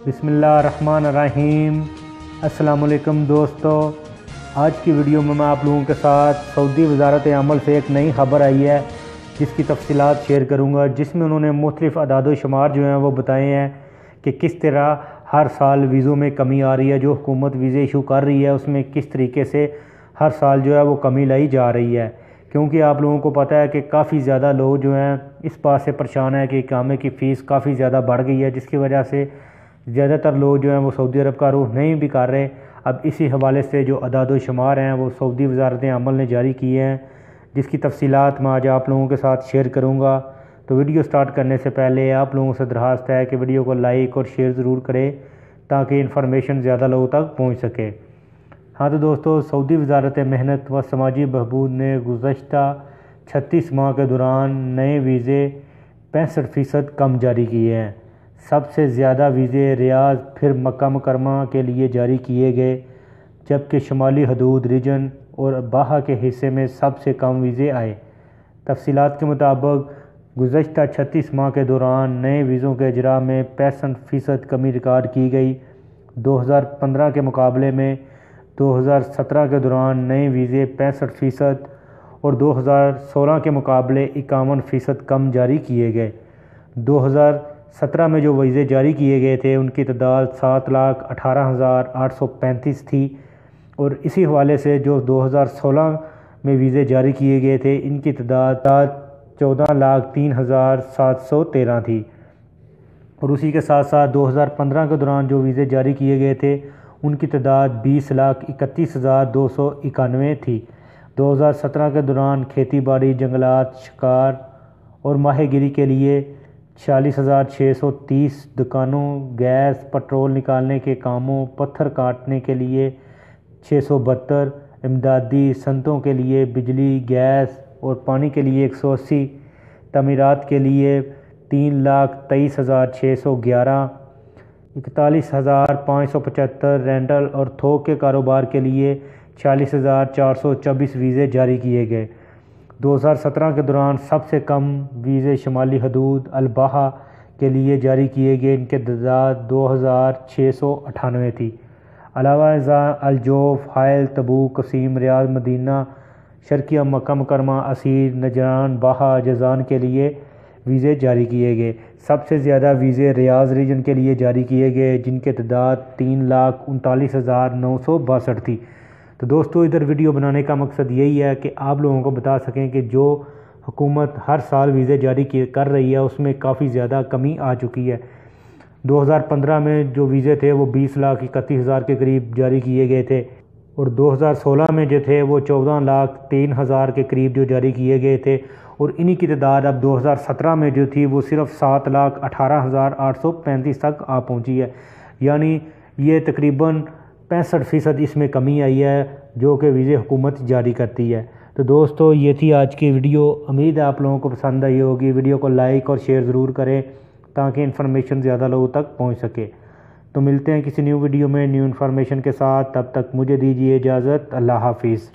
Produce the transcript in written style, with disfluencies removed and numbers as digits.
بسم اللہ الرحمن الرحیم۔ السلام علیکم دوستو، آج کی ویڈیو میں آپ لوگوں کے ساتھ سعودی وزارت عمل سے ایک نئی خبر آئی ہے جس کی تفصیلات شیئر کروں گا، جس میں انہوں نے مختلف اعداد و شمار جو ہیں وہ بتائے ہیں کہ کس طرح ہر سال ویزوں میں کمی آ رہی ہے۔ جو حکومت ویزے ایشو کر رہی ہے اس میں کس طریقے سے ہر سال جو ہے وہ کمی لائی جا رہی ہے، کیونکہ آپ لوگوں کو پتہ ہے کہ کافی زیادہ لوگ جو ہیں اس بات سے پریشان ہیں کہ اقامے کی فیس کافی زیادہ بڑھ گئی ہے، جس کی وجہ سے زیادہ تر لوگ جو ہیں وہ سعودی عرب کا رخ نہیں بھی کر رہے۔ اب اسی حوالے سے جو اعداد و شمار ہیں وہ سعودی وزارت عمل نے جاری کیے ہیں، جس کی تفصیلات میں آج آپ لوگوں کے ساتھ شیئر کروں گا۔ تو ویڈیو سٹارٹ کرنے سے پہلے آپ لوگوں سے درخواست ہے کہ ویڈیو کو لائک اور شیئر ضرور کریں تاکہ انفارمیشن زیادہ لوگوں تک پہنچ سکے۔ ہاں تو دوستو، سعودی وزارت محنت و سماجی بہبود نے گزشتہ 36 ماہ کے دوران نئے ویزے 65% کم جاری کیے ہیں۔ سب سے زیادہ ویزے ریاض پھر مکہ مکرمہ کے لیے جاری کیے گئے، جبکہ شمالی حدود ریجن اور باہا کے حصے میں سب سے کم ویزے آئے۔ تفصیلات کے مطابق گزشتہ 36 ماہ کے دوران نئے ویزوں کے اجراء میں 65% کمی ریکارڈ کی گئی۔ 2015 کے مقابلے میں 2017 کے دوران نئے ویزے 65% اور 2016 کے مقابلے 51% کم جاری کیے گئے۔ 2017 میں جو ویزے جاری کیے گئے تھے ان کی تعداد 7,18,835 تھی، اور اسی حوالے سے جو 2016 میں ویزے جاری کیے گئے تھے ان کی تعداد 14,03,713 تھی، اور اسی کے ساتھ ساتھ 2015 کے دوران جو ویزے جاری کیے گئے تھے ان کی تعداد 20,31,291 تھی۔ 2017 کے دوران کھیتی باڑی، جنگلات، شکار اور ماہی گیری کے لیے 46,630 دکانوں، گیس پٹرول نکالنے کے کاموں، پتھر کاٹنے کے لیے 672، امدادی صنعتوں کے لیے بجلی، گیس اور پانی کے لیے 180، تعمیرات کے لیے 3,23,611، 41,575 رینٹل اور تھوک کے کاروبار کے لیے 46,424 ویزے جاری کیے گئے۔ 2017 کے دوران سب سے کم ویزے شمالی حدود الباحہ کے لیے جاری کیے گئے، ان کی تعداد 2,698 تھی۔ علاوہ ازاں الجوف، حائل، تبوک، قصیم، ریاض، مدینہ، شرقیہ مکہ مکرمہ، عسیر، نجران، باہا، جازان کے لیے ویزے جاری کیے گئے۔ سب سے زیادہ ویزے ریاض ریجن کے لیے جاری کیے گئے، جن کی تعداد 3,39,962 تھی۔ تو دوستو، ادھر ویڈیو بنانے کا مقصد یہی ہے کہ آپ لوگوں کو بتا سکیں کہ جو حکومت ہر سال ویزے جاری کر رہی ہے اس میں کافی زیادہ کمی آ چکی ہے۔ 2015 میں جو ویزے تھے وہ 20,31,000 کے قریب جاری کیے گئے تھے، اور 2016 میں جو تھے وہ 14,03,000 کے قریب جو جاری کیے گئے تھے، اور انہی کی تعداد اب 2017 میں جو تھی وہ صرف 7,18,835 تک آ پہنچی ہے، یعنی یہ تقریباً 65% اس میں کمی آئی ہے جو کہ ویزے حکومت جاری کرتی ہے۔ تو دوستو، یہ تھی آج کی ویڈیو، امید ہے آپ لوگوں کو پسند آئی ہوگی۔ ویڈیو کو لائک اور شیئر ضرور کریں تاکہ انفارمیشن زیادہ لوگوں تک پہنچ سکے۔ تو ملتے ہیں کسی نیو ویڈیو میں نیو انفارمیشن کے ساتھ، تب تک مجھے دیجیے اجازت۔ اللہ حافظ۔